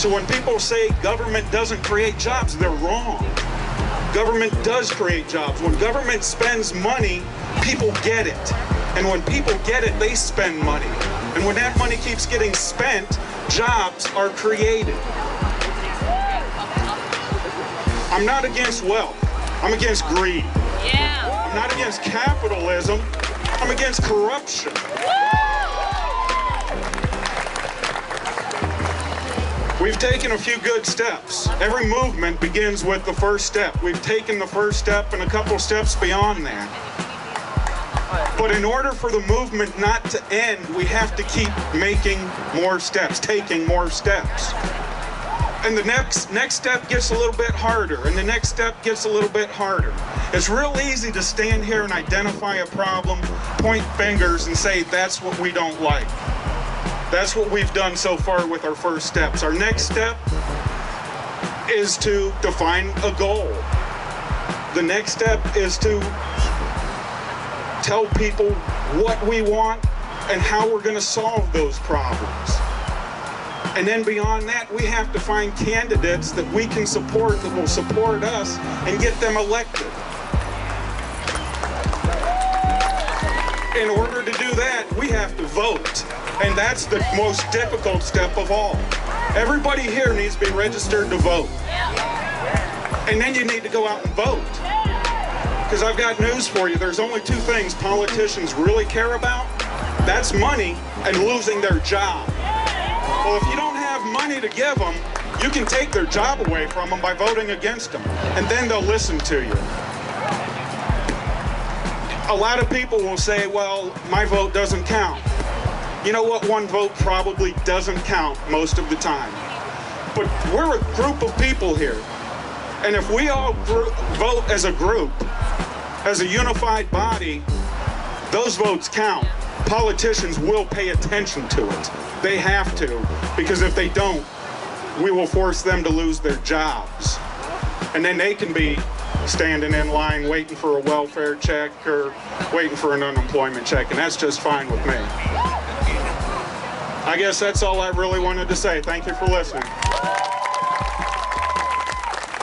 So when people say government doesn't create jobs, they're wrong. Government does create jobs. When government spends money, people get it. And when people get it, they spend money. And when that money keeps getting spent, jobs are created. I'm not against wealth. I'm against greed. Yeah. I'm not against capitalism. I'm against corruption. We've taken a few good steps. Every movement begins with the first step. We've taken the first step and a couple steps beyond that. But in order for the movement not to end, we have to keep making more steps, taking more steps. And the next step gets a little bit harder, and the next step gets a little bit harder. It's real easy to stand here and identify a problem, point fingers, and say, that's what we don't like. That's what we've done so far with our first steps. Our next step is to define a goal. The next step is to tell people what we want and how we're going to solve those problems. And then beyond that, we have to find candidates that we can support, that will support us, and get them elected. In order to do that, we have to vote. And that's the most difficult step of all. Everybody here needs to be registered to vote. And then you need to go out and vote. Because I've got news for you. There's only two things politicians really care about. That's money and losing their job. Well, if you don't have money to give them, you can take their job away from them by voting against them. And then they'll listen to you. A lot of people will say, well, my vote doesn't count. You know what? One vote probably doesn't count most of the time. But we're a group of people here. And if we all vote as a group, as a unified body, those votes count. Politicians will pay attention to it. They have to, because if they don't, we will force them to lose their jobs. And then they can be standing in line waiting for a welfare check or waiting for an unemployment check, and that's just fine with me. I guess that's all I really wanted to say. Thank you for listening.